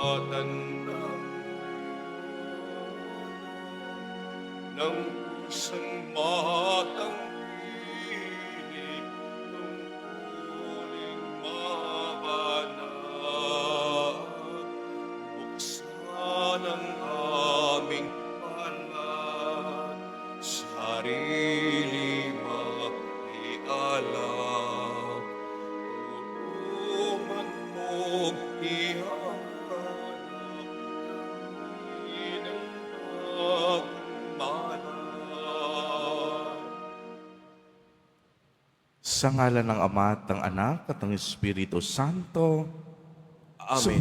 Matanda ng isang matang pinig, tungkuling mabanal. Buksan ang aming balat, sarili maialam. Tulungan mong ihanap kami ng bagong manan. Sa ngalan ng Ama at ng Anak at ng Espiritu Santo, Amen.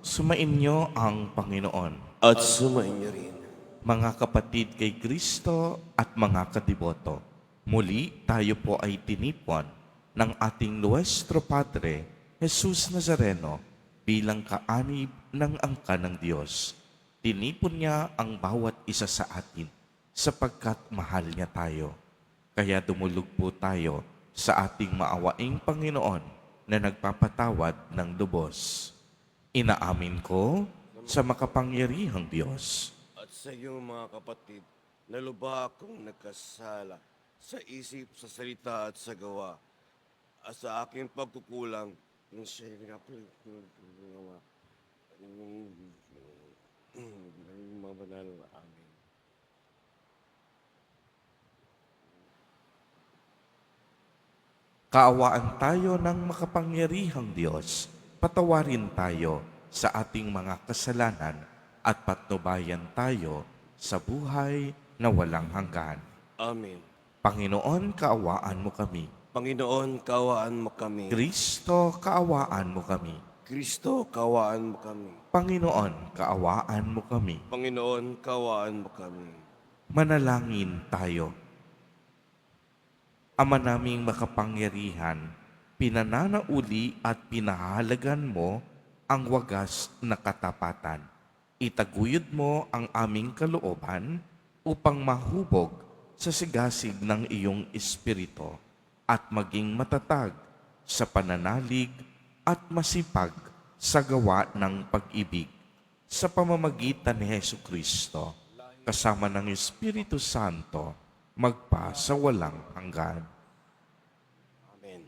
sumainyo ang Panginoon. At sumainyo rin. Mga kapatid kay Kristo at mga kadiboto, muli tayo po ay tinipon ng ating Nuestro Padre, Jesus Nazareno, bilang kaanib ng angka ng Diyos. Tinipon niya ang bawat isa sa atin sapagkat mahal niya tayo. Kaya dumulog po tayo sa ating maawaing Panginoon na nagpapatawad ng lubos. Inaamin ko sa makapangyarihang Diyos At sa iyong mga kapatid, naluba akong nagkasala sa isip, sa salita at sa gawa. At sa aking pagkukulang, ng siya'y nagawa. Mabanal. Amen. Kaawaan tayo ng makapangyarihang Diyos. Patawarin tayo sa ating mga kasalanan at patnubayan tayo sa buhay na walang hanggan. Amen. Panginoon, kaawaan mo kami. Panginoon, kawaan mo kami. Kristo, kaawaan mo kami. Kristo, kawaan mo kami. Panginoon, kaawaan mo kami. Panginoon, kawaan mo kami. Manalangin tayo. Ama naming makapangyarihan, pinananauli at pinahalagan mo ang wagas na katapatan. Itaguyod mo ang aming kalooban upang mahubog sa sigasig ng iyong espiritu at maging matatag sa pananalig at masipag sa gawa ng pag-ibig sa pamamagitan ni Hesukristo kasama ng Espiritu Santo magpa sa walang hanggan. Amen.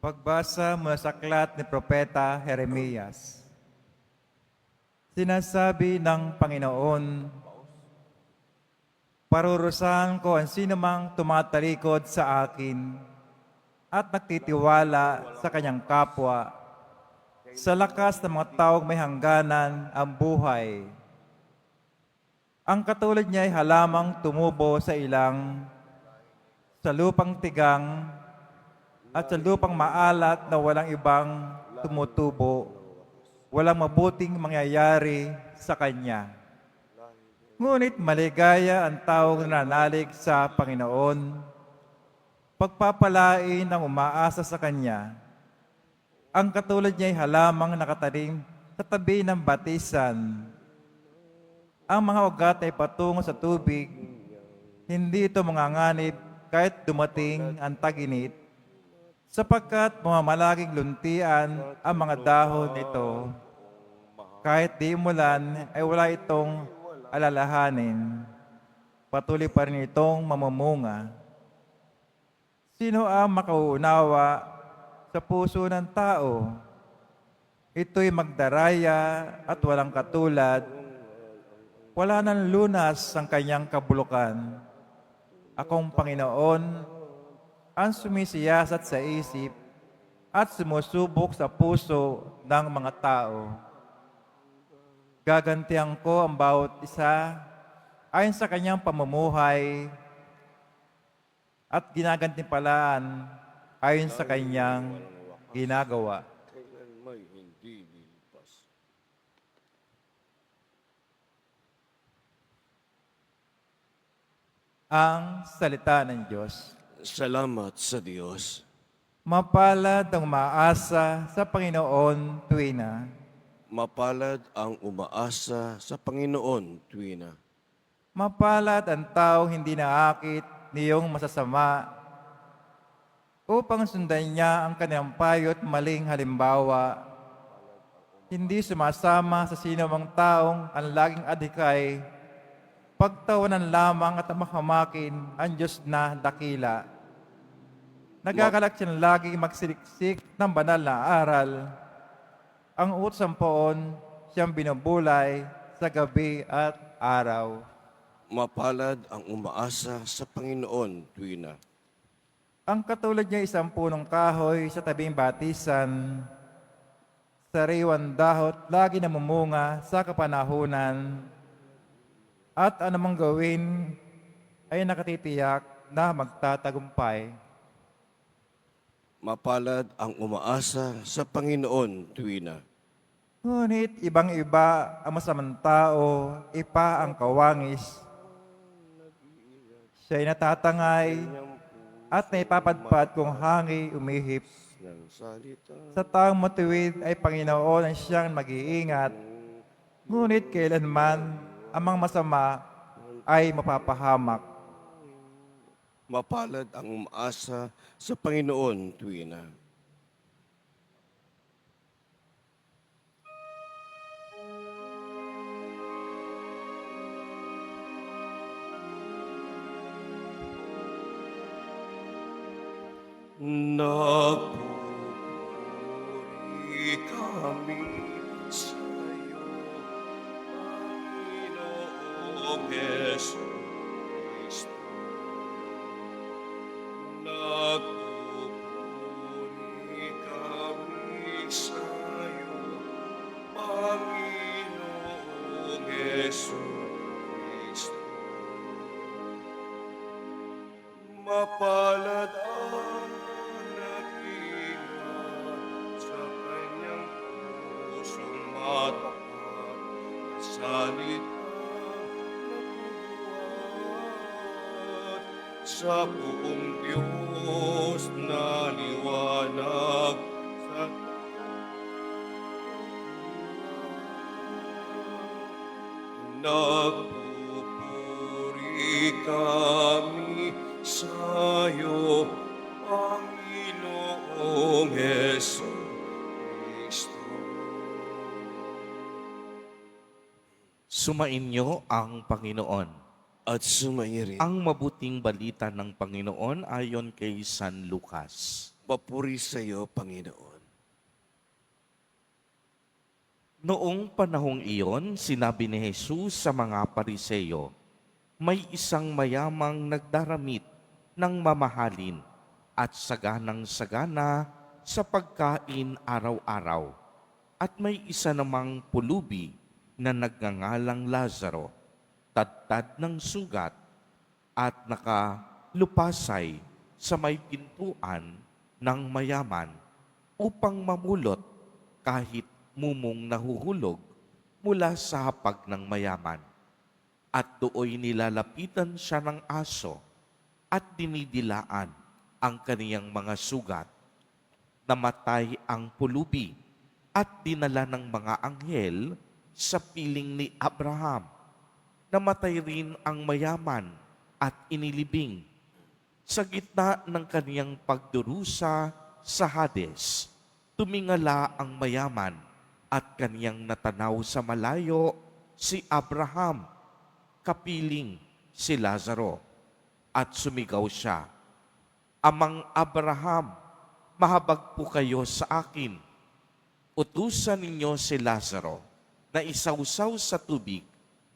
Pagbasa mula sa aklat ni Propeta Jeremias. Sinasabi ng Panginoon, parurusahan ko ang sinumang tumatalikod sa akin at nagtitiwala sa kanyang kapwa. Sa lakas ng mga taong may hangganan ang buhay. Ang katulad niya ay halamang tumubo sa ilang, sa lupang tigang, at sa lupang maalat na walang ibang tumutubo. Walang mabuting mangyayari sa kanya. Ngunit maligaya ang taong nananalig sa Panginoon, pagpapalain ang umaasa sa kanya. Ang katulad niya ay halamang nakatanim sa tabi ng batisan. Ang mga ugat ay patungo sa tubig, hindi ito manganganib kahit dumating ang taginit, sapagkat mamamalaging luntian ang mga dahon nito. Kahit di umulan ay wala itong alalahanin. Patuloy pa rin itong mamumunga. Sino ang makauunawa sa puso ng tao? Ito'y magdaraya at walang katulad. Wala nang lunas ang kanyang kabulukan. Akong Panginoon ang sumisiyasat sa isip at sumusubok sa puso ng mga tao. Gagantihan ko ang bawat isa ayon sa kanyang pamumuhay at ginagantimpalaan ayon sa kanyang ginagawa. Kailan may hindi lilipas. Ang salita ng Diyos. Salamat sa Diyos. Mapalad ang umaasa sa Panginoon tuwina. Mapalad ang umaasa sa Panginoon tuwina. Mapalad ang taong hindi naakit niyong masasama upang sundan niya ang kanyang payo at maling halimbawa. Hindi sumasama sa sino mang taong ang laging adhikay, pagtawanan lamang at mahamakin ang Diyos na dakila. Nagagalak siyang laging magsiliksik ng banal na aral. Ang utos ng poon siyang binubulay sa gabi at araw. Mapalad ang umaasa sa Panginoon tuwina. Ang katulad niya isang punong kahoy sa tabing batisan, sariwan dahot lagi namumunga sa kapanahunan, at anumang gawin ay nakatitiyak na magtatagumpay. Mapalad ang umaasa sa Panginoon tuwina. Ngunit ibang-iba ang masamang tao, ipa ang kawangis. Siya'y natatangay at naipapadpad kung hangi umihip. Ng salita Sa taong matuwid ay Panginoon ang siyang mag-iingat. Ngunit kailanman amang masama ay mapapahamak. mapalad ang umaasa sa Panginoon tuwina. Nagpupuri kami sa iyo, Panginoong Jesucristo. Nagpupuri kami sa iyo, Panginoong Jesucristo. Mapalad ang nag-ingat sa kanyang pusong matapat na salitang nagbubuhat sa buong Diyos na liwanag sa nagpupuri kami sa iyo, Panginoong Jesucristo. Sumainyo ang Panginoon. At sumayin rin, Ang mabuting balita ng Panginoon ayon kay San Lucas. papuri sa iyo, Panginoon. Noong panahong iyon, sinabi ni Jesus sa mga Pariseyo, may isang mayamang nagdaramit ng mamahalin at saganang-sagana sa pagkain araw-araw. At may isa namang pulubi na nagngangalang Lazaro, tadtad ng sugat at nakalupasay sa may pintuan ng mayaman upang mamulot kahit mumong nahuhulog mula sa hapag ng mayaman. At dooy nilalapitan siya ng aso at dinidilaan ang kaniyang mga sugat. Namatay ang pulubi at dinala ng mga anghel sa piling ni Abraham. Namatay rin ang mayaman at inilibing sa gitna ng kaniyang pagdurusa sa Hades. Tumingala ang mayaman at kaniyang natanaw sa malayo si Abraham, kapiling si Lazaro, at sumigaw siya, Amang Abraham, mahabag po kayo sa akin. Utusan ninyo si Lazaro na isawsaw sa tubig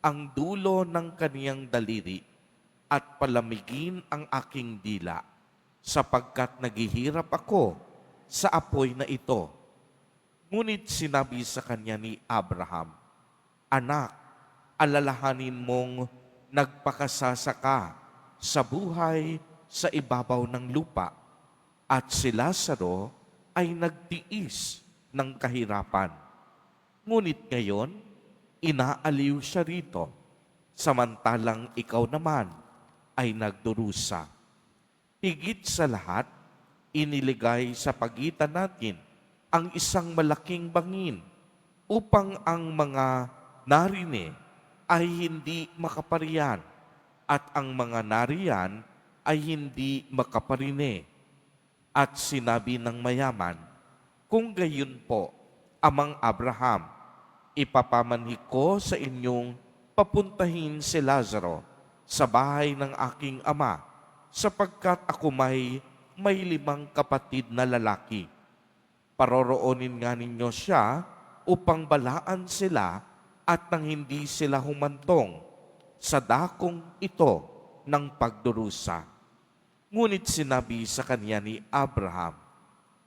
ang dulo ng kaniyang daliri at palamigin ang aking dila, sapagkat naghihirap ako sa apoy na ito. Ngunit sinabi sa kanya ni Abraham, Anak, alalahanin mong nagpakasasa ka sa buhay sa ibabaw ng lupa, at si Lazaro ay nagtiis ng kahirapan. Ngunit ngayon, inaaliw siya rito, samantalang ikaw naman ay nagdurusa. Higit sa lahat, iniligay sa pagitan natin ang isang malaking bangin upang ang mga narine ay hindi makaparian at ang mga nariyan ay hindi makaparine. At sinabi ng mayaman, kung gayon po, Amang Abraham, ipapamanhi ko sa inyong papuntahin si Lazaro sa bahay ng aking ama, sapagkat ako may 5 kapatid na lalaki. Paroroonin nga ninyo siya upang balaan sila at nang hindi sila humantong sa dakong ito ng pagdurusa. Ngunit sinabi sa kanya ni Abraham,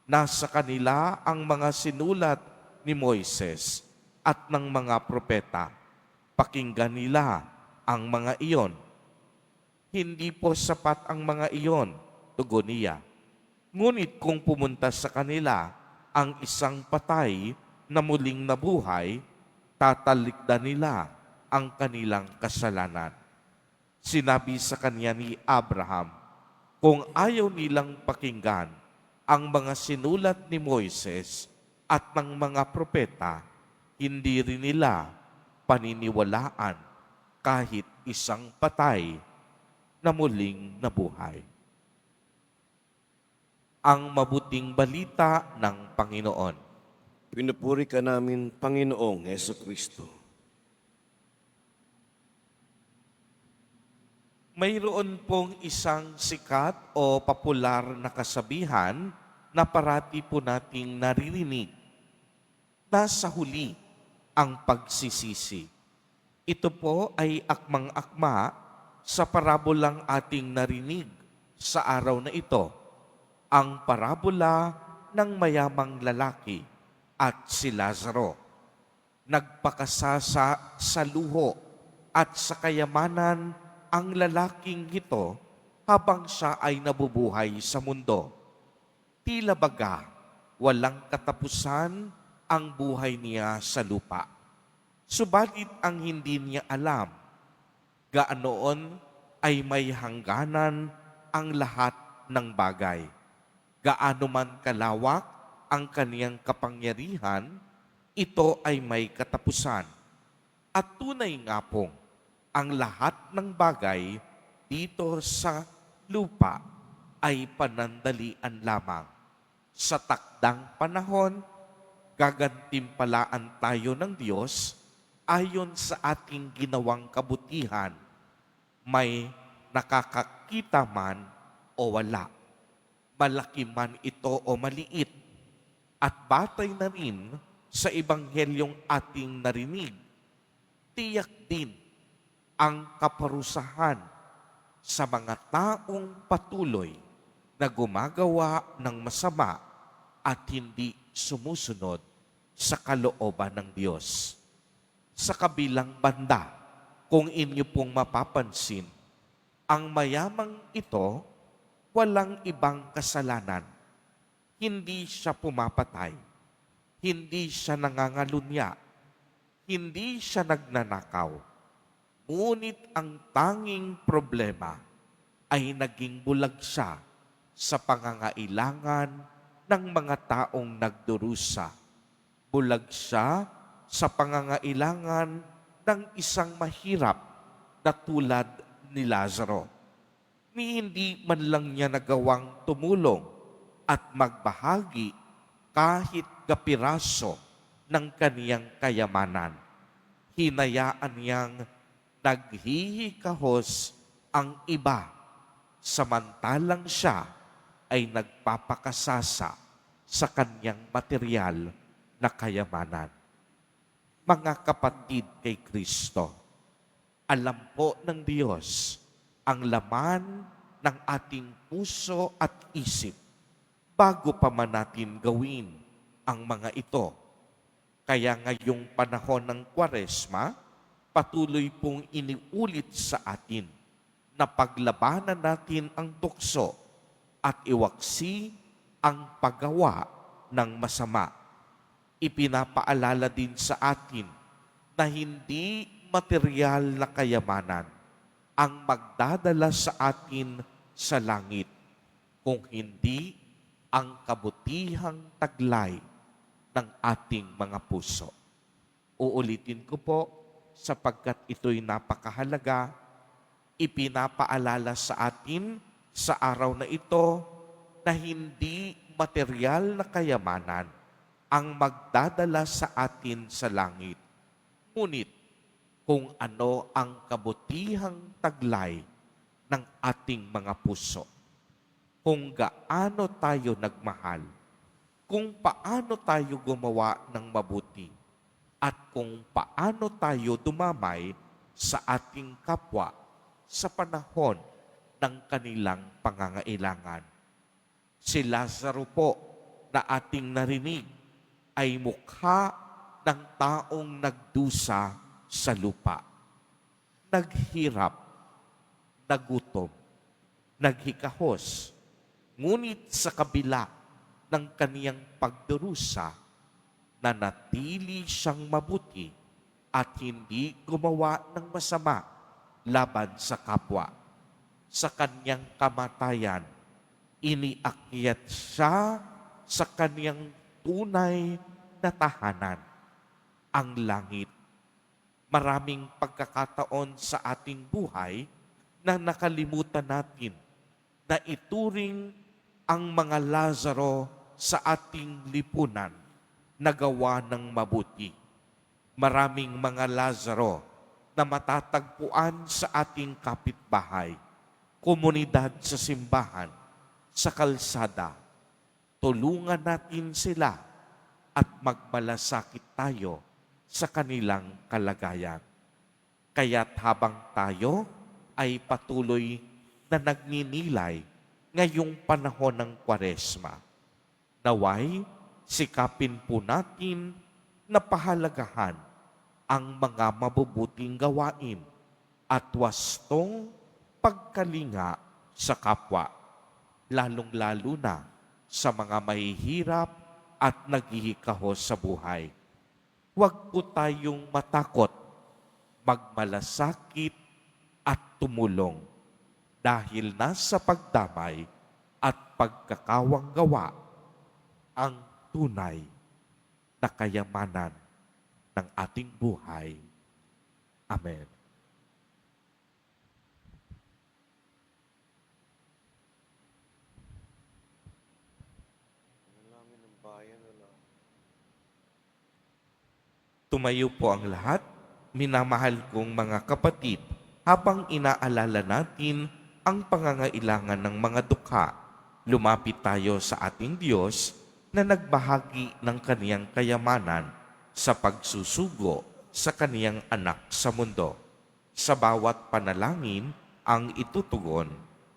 nasa kanila ang mga sinulat ni Moises at ng mga propeta. Pakinggan nila ang mga iyon. Hindi po sapat ang mga iyon, tugon niya. Ngunit kung pumunta sa kanila ang isang patay na muling nabuhay, tatalikdan nila ang kanilang kasalanan. Sinabi sa kanya ni Abraham, kung ayaw nilang pakinggan ang mga sinulat ni Moises at ng mga propeta, hindi rin nila paniniwalaan kahit isang patay na muling nabuhay. Ang mabuting balita ng Panginoon. Pinupuri ka namin, Panginoong Hesukristo. Mayroon pong isang sikat o popular na kasabihan na parati po nating naririnig. Nasa huli ang pagsisisi. Ito po ay akmang-akma sa parabolang ating narinig sa araw na ito. Ang parabola ng mayamang lalaki at si Lazaro. Nagpakasasa sa luho at sa kayamanan ang lalaking ito habang siya ay nabubuhay sa mundo. Tila baga, walang katapusan ang buhay niya sa lupa. Subalit ang hindi niya alam, gaanoon ay may hangganan ang lahat ng bagay. Gaano man kalawak ang kaniyang kapangyarihan, ito ay may katapusan. At tunay nga pong, ang lahat ng bagay dito sa lupa ay panandalian lamang. Sa takdang panahon, gagantimpalaan tayo ng Diyos ayon sa ating ginawang kabutihan, may nakakakita man o wala, malaki man ito o maliit, at batay na rin sa ebanghelyong ating narinig, tiyak din ang kaparusahan sa mga taong patuloy na gumagawa ng masama at hindi sumusunod sa kalooban ng Diyos. Sa kabilang banda, kung inyo pong mapapansin, ang mayamang ito walang ibang kasalanan. Hindi siya pumapatay, hindi siya nangangalunya, hindi siya nagnanakaw. Ngunit ang tanging problema ay naging bulag siya sa pangangailangan ng mga taong nagdurusa. Bulag siya sa pangangailangan ng isang mahirap na tulad ni Lazaro. Ni hindi man lang niya nagawang tumulong at magbahagi kahit kapiraso ng kaniyang kayamanan. Hinayaan niyang naghihikahos ang iba, samantalang siya ay nagpapakasasa sa kanyang material na kayamanan. Mga kapatid kay Kristo, alam po ng Diyos ang laman ng ating puso at isip bago pa man natin gawin ang mga ito. Kaya ngayong panahon ng Kwaresma, patuloy pong iniulit sa atin na paglabanan natin ang tukso at iwaksi ang paggawa ng masama. Ipinapaalala din sa atin na hindi material na kayamanan ang magdadala sa atin sa langit, kung hindi ang kabutihang taglay ng ating mga puso. Uulitin ko po, sapagkat ito'y napakahalaga, ipinapaalala sa atin sa araw na ito na hindi material na kayamanan ang magdadala sa atin sa langit. Ngunit kung ano ang kabutihang taglay ng ating mga puso, kung gaano tayo nagmahal, kung paano tayo gumawa ng mabuti, at kung paano tayo dumamay sa ating kapwa sa panahon ng kanilang pangangailangan. Si Lazaro po na ating narinig ay mukha ng taong nagdusa sa lupa. Naghirap, nagutom, naghikahos, ngunit sa kabila ng kaniyang pagdurusa, nanatili siyang mabuti at hindi gumawa ng masama laban sa kapwa. Sa kaniyang kamatayan, iniakyat siya sa kaniyang tunay na tahanan, ang langit. Maraming pagkakataon sa ating buhay na nakalimutan natin na ituring ang mga Lazaro sa ating lipunan na gawa ng mabuti. Maraming mga Lazaro na matatagpuan sa ating kapitbahay, komunidad sa simbahan, sa kalsada. Tulungan natin sila at magmalasakit tayo sa kanilang kalagayan. Kaya't habang tayo ay patuloy na nagninilay ngayong panahon ng Kwaresma, naway sikapin po natin na pahalagahan ang mga mabubuting gawain at wastong pagkalinga sa kapwa, lalong-lalo na sa mga mahihirap at naghihikahos sa buhay. Huwag po tayong matakot, magmalasakit at tumulong dahil nasa pagdamay at pagkakawang gawa ang tunay na kayamanan ng ating buhay. Amen. Tumayo po ang lahat, minamahal kong mga kapatid, habang inaalala natin ang pangangailangan ng mga dukha. Lumapit tayo sa ating Diyos na nagbahagi ng kaniyang kayamanan sa pagsusugo sa kaniyang anak sa mundo. Sa bawat panalangin ang itutugon,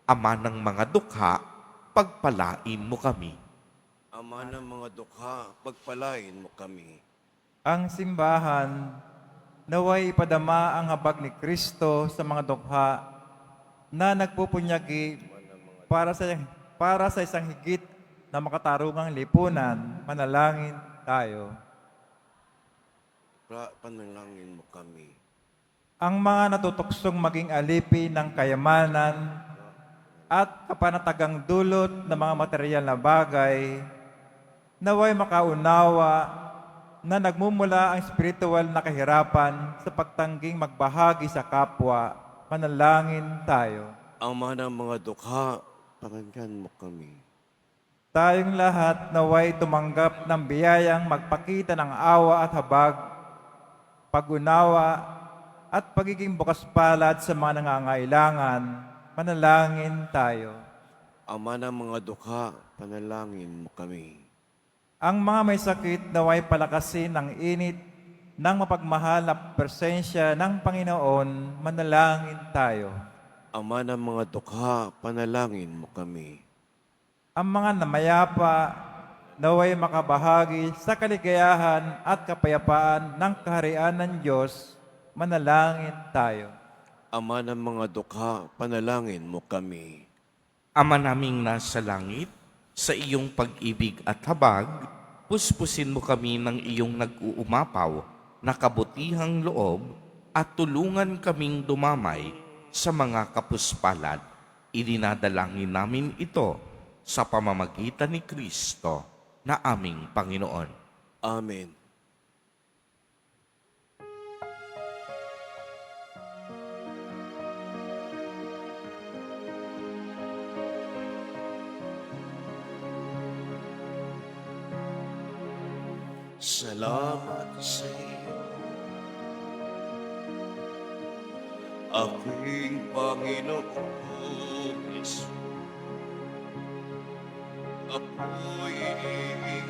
Ama ng mga dukha, pagpalain mo kami. Ama ng mga dukha, pagpalain mo kami. Ang simbahan, naway ipadama ang habag ni Kristo sa mga dukha na nagpupunyagi para sa isang higit na makatarungang lipunan. Manalangin tayo. Panalangin mo kami. Ang mga natutuksong maging alipin ng kayamanan at kapanatagang dulot ng mga material na bagay, naway makaunawa na nagmumula ang spiritual na kahirapan sa pagtangging magbahagi sa kapwa. Manalangin tayo. Ama ng mga dukha, pakinggan mo kami. Tayong lahat naway tumanggap ng biyayang magpakita ng awa at habag, pag-unawa at pagiging bukas palad sa mga nangangailangan. Manalangin tayo. Ama ng mga dukha, panalangin mo kami. Ang mga may sakit naway palakasin ng init ng mapagmahal na presensya ng Panginoon. Manalangin tayo. Ama ng mga dukha, panalangin mo kami. Ang mga namayapa naway makabahagi sa kaligayahan at kapayapaan ng kaharian ng Diyos. Manalangin tayo. Ama ng mga dukha, panalangin mo kami. Ama naming nasa langit, sa iyong pag-ibig at habag, puspusin mo kami ng iyong nag-uumapaw na kabutihang loob at tulungan kaming dumamay sa mga kapuspalad. Idinadalangin namin ito sa pamamagitan ni Kristo na aming Panginoon. Amen. Salamat sa iyo, aking Panginoong Yesus. Ako'y iniing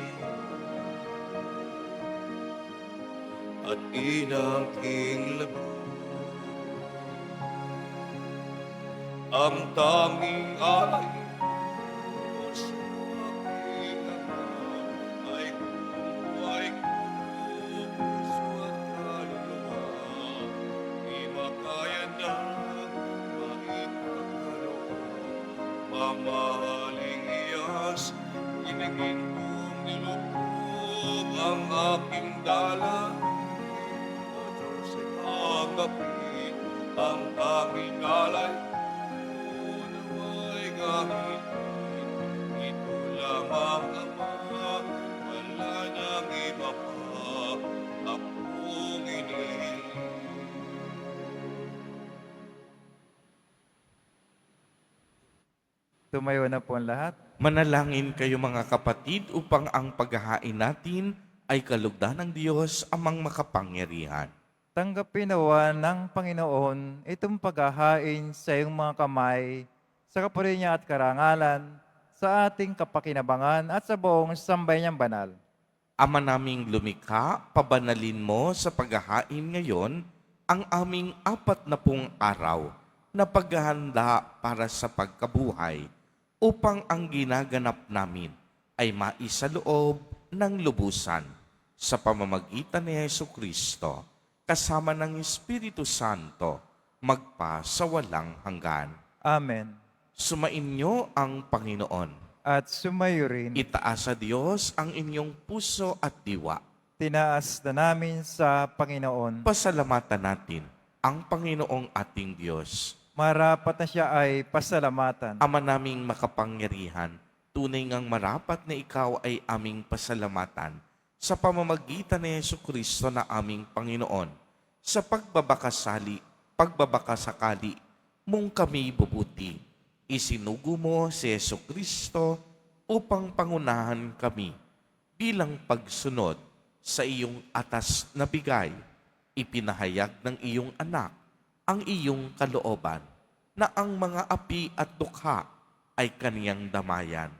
at inangking labi. Ang tanging alay ko sa aking Ama ay kumuhay ko, puso at kaluluwa. Di makaya na maipagkaloob. Mamahaling iyas, inagin kong nilubog ang aking dala. O Diyos ay agapin ang tanging alay. Unaway gamitin, ito lamang Ama, wala nang iba pa akong inihiling. Tumayo na po ang lahat. Manalangin kayo mga kapatid upang ang paghahain natin ay kalugdan ng Diyos amang makapangyarihan. Tanggapin nawa ng Panginoon itong paghahain sa iyong mga kamay, sa kapuri niya at karangalan, sa ating kapakinabangan at sa buong sambayanang banal. Ama naming lumikha, pabanalin mo sa paghahain ngayon ang aming 40 araw na paghahanda para sa pagkabuhay upang ang ginaganap namin ay maisaloob ng lubusan sa pamamagitan ni Jesucristo kasama ng Espiritu Santo magpa sa walang hanggan. Amen. Sumainyo ang Panginoon. At sumayo rin, Itaas sa Diyos ang inyong puso at diwa. tinaas na namin sa Panginoon. Pasalamatan natin ang Panginoong ating Diyos. Marapat na siya ay pasalamatan. Ama naming makapangyarihan, tunay ngang marapat na ikaw ay aming pasalamatan sa pamamagitan ni Jesucristo na aming Panginoon. Sa pagbabakasakali mong kami bubuti, isinugo mo si Jesucristo upang pangunahan kami bilang pagsunod sa iyong atas na bigay. Ipinahayag ng iyong anak ang iyong kalooban na ang mga api at dukha ay kaniyang damayan.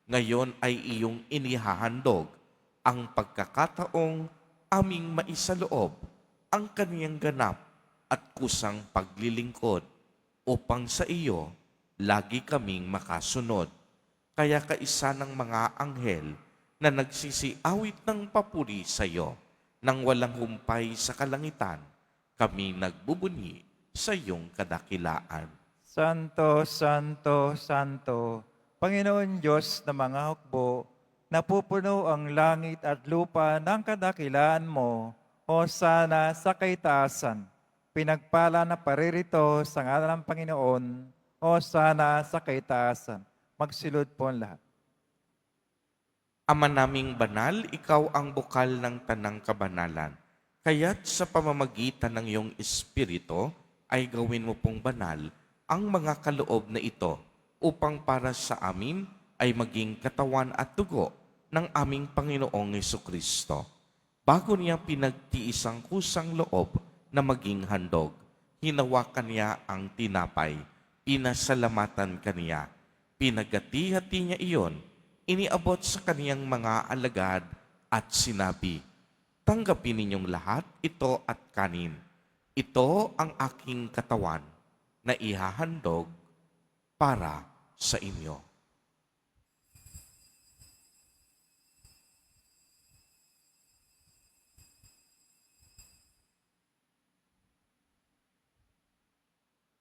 Ngayon ay iyong inihahandog ang pagkakataong aming maisaloob ang kaniyang ganap at kusang paglilingkod upang sa iyo lagi kaming makasunod. Kaya kaisa ng mga anghel na nagsisiawit ng papuri sa iyo nang walang humpay sa kalangitan, kami nagbubunyi sa iyong kadakilaan. Santo, Santo, Santo, Panginoon Diyos na mga hukbo, napupuno ang langit at lupa ng kadakilaan mo, o sana sa kaitaasan. Pinagpala na paririto sa ngalan ng Panginoon, o sana sa kaitaasan. Magsilod po ang lahat. Ama naming banal, ikaw ang bukal ng tanang kabanalan. Kaya't sa pamamagitan ng iyong Espiritu, ay gawin mo pong banal ang mga kaloob na ito upang para sa amin ay maging katawan at dugo ng aming Panginoong Jesucristo. Bago niya pinagtiis ang kusang loob na maging handog, hinawakan niya ang tinapay, pinasalamatan kaniya, pinagati-hati niya iyon, iniabot sa kaniyang mga alagad at sinabi, "Tanggapin ninyong lahat ito at kanin. Ito ang aking katawan na ihahandog para sa inyo."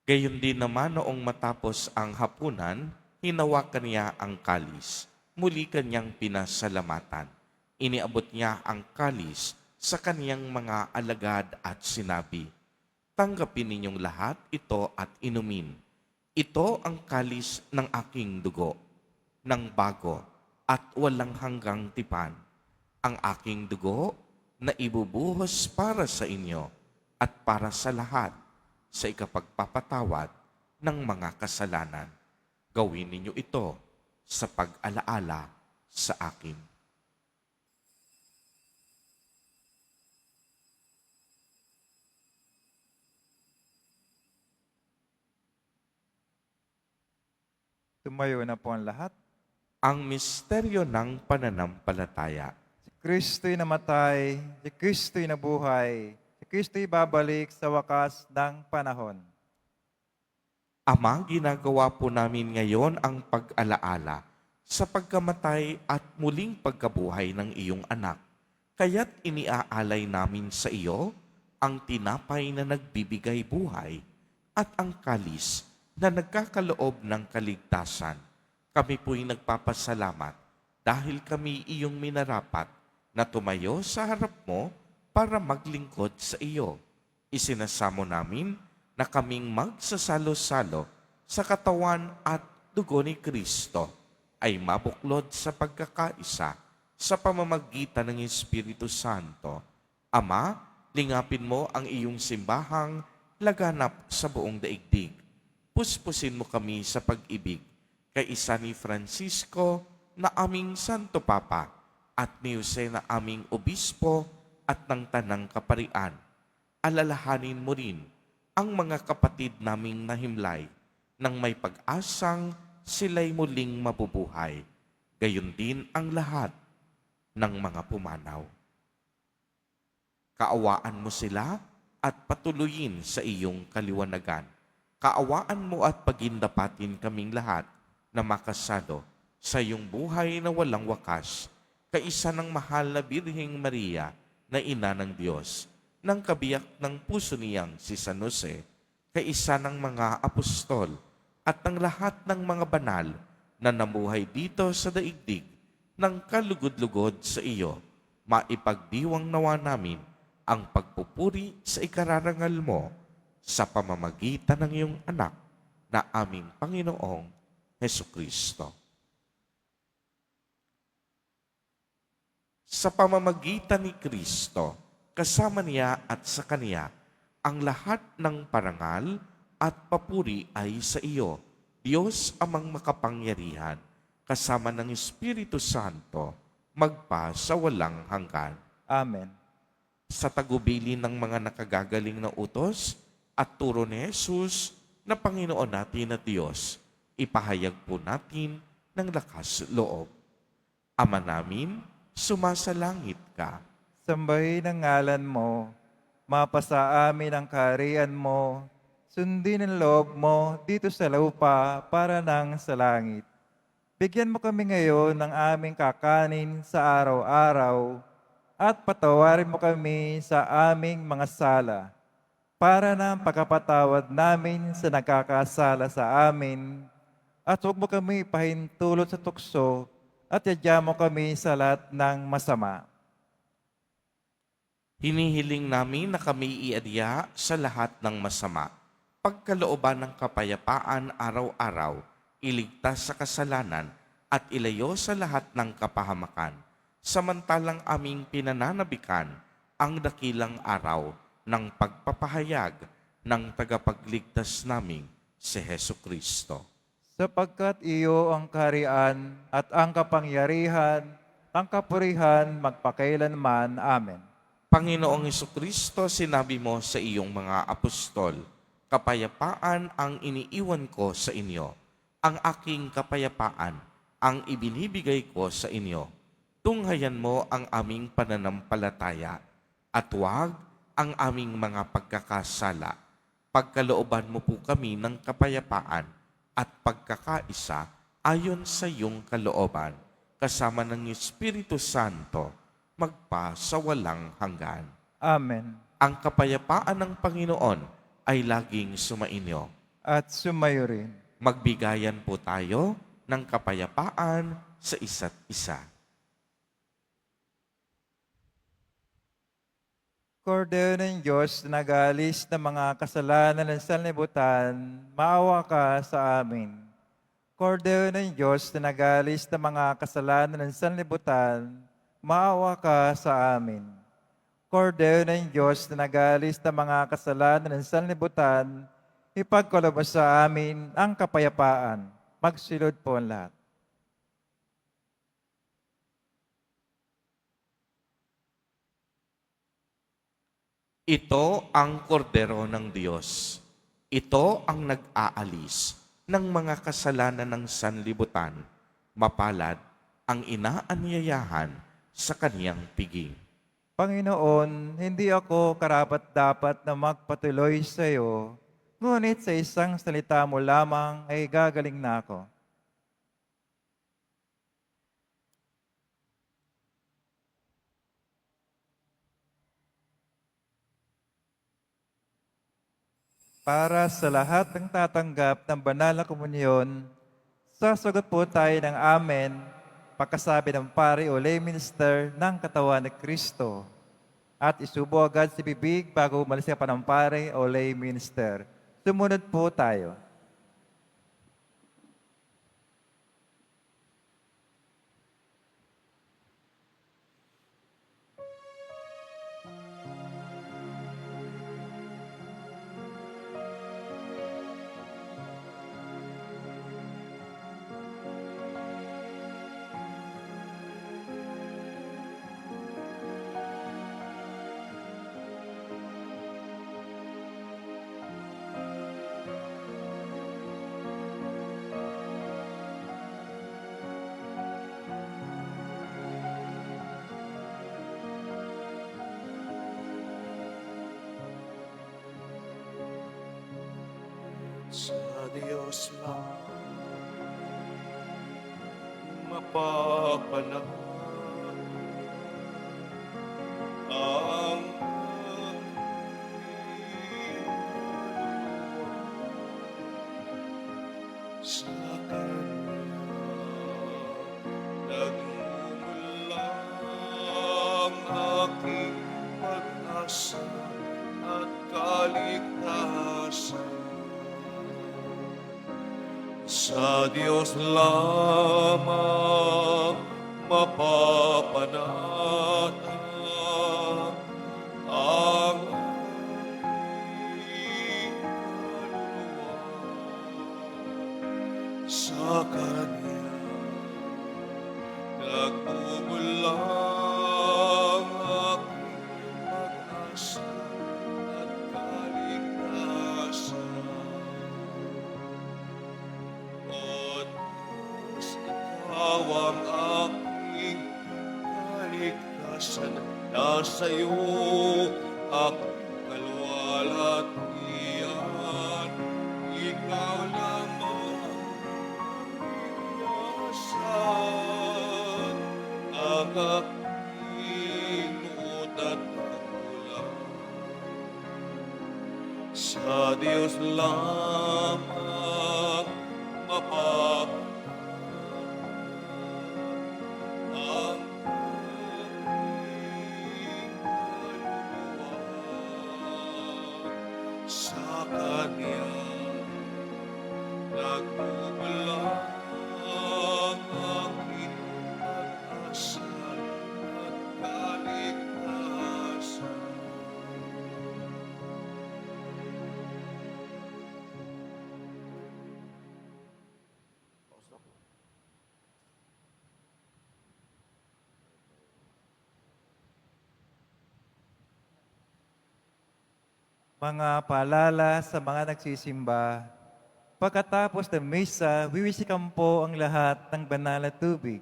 Gayon din naman noong matapos ang hapunan, hinawakan niya ang kalis. Muli kanyang pinasalamatan. Iniabot niya ang kalis sa kaniyang mga alagad at sinabi, "Tanggapin ninyong lahat ito at inumin. Ito ang kalis ng aking dugo, ng bago at walang hanggang tipan. Ang aking dugo na ibubuhos para sa inyo at para sa lahat sa ikapagpapatawad ng mga kasalanan. Gawin ninyo ito sa pag-alaala sa akin." Tumayo na po ang lahat. Ang misteryo ng pananampalataya. Si Kristo'y namatay, si Kristo'y nabuhay, si Kristo'y babalik sa wakas ng panahon. Ama, ginagawa po namin ngayon ang pag-alaala sa pagkamatay at muling pagkabuhay ng iyong anak. Kaya't iniaalay namin sa iyo ang tinapay na nagbibigay buhay at ang kalis na nagkakaloob ng kaligtasan. Kami po'y nagpapasalamat dahil kami iyong minarapat na tumayo sa harap mo para maglingkod sa iyo. Isinasamo namin na kaming magsasalo-salo sa katawan at dugo ni Kristo ay mabuklod sa pagkakaisa sa pamamagitan ng Espiritu Santo. Ama, lingapin mo ang iyong simbahang laganap sa buong daigdig. Puspusin mo kami sa pag-ibig kay isa ni Francisco na aming Santo Papa at ni Jose na aming Obispo at ng Tanang Kaparian. Alalahanin mo rin ang mga kapatid naming nahimlay nang may pag-asang sila'y muling mabubuhay. Gayon din ang lahat ng mga pumanaw. Kaawaan mo sila at patuloyin sa iyong kaliwanagan. Kaawaan mo at pagindapatin kaming lahat na makasalo sa iyong buhay na walang wakas, kaisa ng mahal na Birheng Maria na Ina ng Diyos, ng kabiyak ng puso niyang si San Jose, kaisa ng mga apostol at ng lahat ng mga banal na namuhay dito sa daigdig ng kalugod-lugod sa iyo, maipagdiwang nawa namin ang pagpupuri sa ikararangal mo sa pamamagitan ng iyong anak na aming Panginoong Hesukristo. Sa pamamagitan ni Kristo, kasama niya at sa Kaniya, ang lahat ng parangal at papuri ay sa iyo, Diyos amang makapangyarihan, kasama ng Espiritu Santo, magpa sa walang hanggan. Amen. Sa tagubilin ng mga nakagagaling na utos at turo ni Jesus na Panginoon natin at Diyos, ipahayag po natin ng lakas loob. Ama namin, sumasalangit ka. Sambahin ang ngalan mo, mapasa amin ang kaharian mo, sundin ang loob mo dito sa lupa para nang sa langit. Bigyan mo kami ngayon ng aming kakanin sa araw-araw at patawarin mo kami sa aming mga sala para ng pagkapatawad namin sa nagkakasala sa amin at huwag mo kami pahintulot sa tukso at yadya mo kami sa lahat ng masama. Hinihiling namin na kami iadya sa lahat ng masama, pagkalooban ng kapayapaan araw-araw, iligtas sa kasalanan at ilayo sa lahat ng kapahamakan, samantalang aming pinananabikan ang dakilang araw ng pagpapahayag ng tagapagligtas naming si Hesukristo. Sapagkat iyo ang kaharian at ang kapangyarihan, ang kapurihan magpakailanman. Amen. Panginoong Hesukristo, sinabi mo sa iyong mga apostol, kapayapaan ang iniiwan ko sa inyo, ang aking kapayapaan ang ibinibigay ko sa inyo. Tunghayan mo ang aming pananampalataya at huwag ang aming mga pagkakasala. Pagkalooban mo po kami ng kapayapaan at pagkakaisa ayon sa iyong kalooban, kasama ng Espiritu Santo, magpa sa walang hanggan. Amen. Ang kapayapaan ng Panginoon ay laging sumainyo. At sumayo rin. Magbigayan po tayo ng kapayapaan sa isa't isa. Kordero ng Diyos na nag-aalis ng mga kasalanan ng sanlibutan, maawa ka sa amin. Kordero ng Diyos na nag-aalis ng mga kasalanan ng sanlibutan, maawa ka sa amin. Kordero ng Diyos na nag-aalis ng mga kasalanan ng sanlibutan, ipagkaloob mo sa amin ang kapayapaan. Magsilod po ang lahat. Ito ang kordero ng Diyos. Ito ang nag-aalis ng mga kasalanan ng sanlibutan, mapalad ang inaanyayahan sa kaniyang piging. Panginoon, hindi ako karapat-dapat na magpatuloy sa iyo, ngunit sa isang salita mo lamang ay gagaling na ako. Para sa lahat ng tatanggap ng banal na komunyon, sasagot po tayo ng amen, pagkasabi ng pari o lay minister ng katawan ni Kristo. At isubo agad si bibig bago umalis ka pa ng pari o lay minister. Sumunod po tayo. Sa Diyos lang mapapanag ang sa Kanya nagmumulang aking pag-asa at kaligtasan. Sa Diyos lamang mapapanata ang aking kaluluwa. Sa Kanya nagmumulang aking pag-asa at kaligtasan. Ikaw ang aking kaligtasan, nasa iyo aking kaluwalhatian. Ikaw lamang iwasan ang aking muot at kakulang. Sa Diyos lamang mapapanag ang aking kaluluwa. Sa Kanya nagmumulang aking pag-asa at kaligtasan. Mga paalala sa mga nagsisimba, pagkatapos ng misa, wiwisikan po ang lahat ng banal na tubig.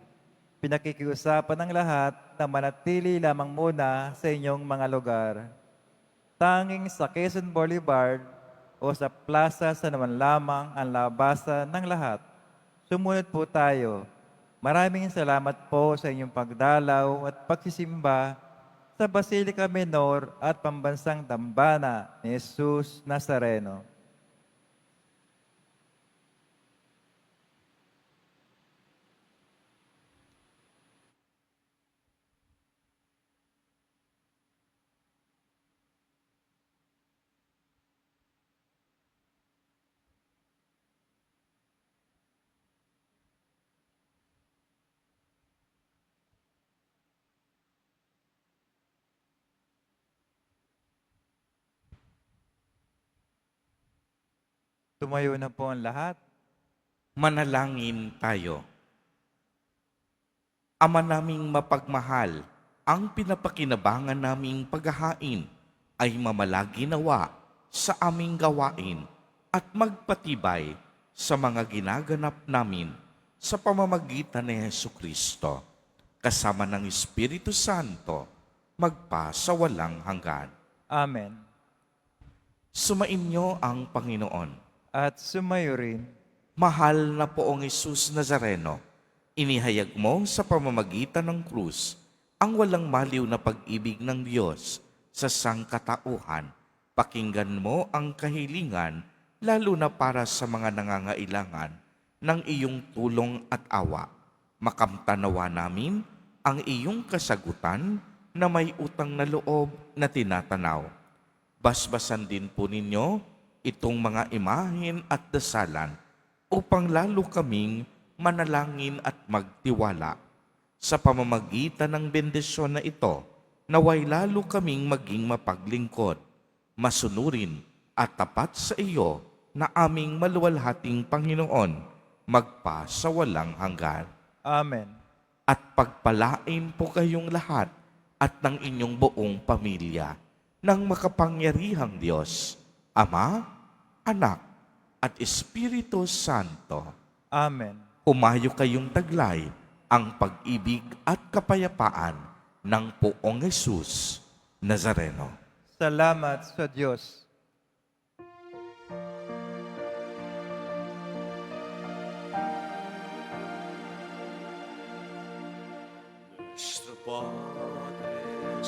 Pinakikiusapan ng lahat na manatili lamang muna sa inyong mga lugar. Tanging sa Quezon Boulevard o sa plaza sa naman lamang ang labasan ng lahat. Sumunod po tayo. Maraming salamat po sa inyong pagdalaw at pagsisimba sa Basilica Menor at Pambansang Dambana ni Jesus Nazareno. Tumayo na po ang lahat. Manalangin tayo. Ama naming mapagmahal, ang pinapakinabangan naming paghahain ay mamalagi nawa sa aming gawain at magpatibay sa mga ginaganap namin sa pamamagitan ni Hesu Kristo, kasama ng Espiritu Santo, magpa sa walang hanggan. Amen. Sumainyo ang Panginoon. At sumayo rin. Mahal na Poong Hesus Nazareno, inihayag mo sa pamamagitan ng krus ang walang maliw na pag-ibig ng Diyos sa sangkatauhan. Pakinggan mo ang kahilingan, lalo na para sa mga nangangailangan ng iyong tulong at awa. Makamtanawa namin ang iyong kasagutan na may utang na loob na tinatanaw. Basbasan din po ninyo itong mga imahen at dasalan upang lalo kaming manalangin at magtiwala. Sa pamamagitan ng bendisyon na ito, naway lalo kaming maging mapaglingkod, masunurin at tapat sa iyo na aming maluwalhating Panginoon, magpa sa walang hanggan. Amen. At pagpalain po kayong lahat at ng inyong buong pamilya ng makapangyarihang Diyos, Ama, Anak, at Espiritu Santo. Amen. Humayo kayong taglay ang pag-ibig at kapayapaan ng Poong Hesus Nazareno. Salamat sa Diyos. Nuestro Padre,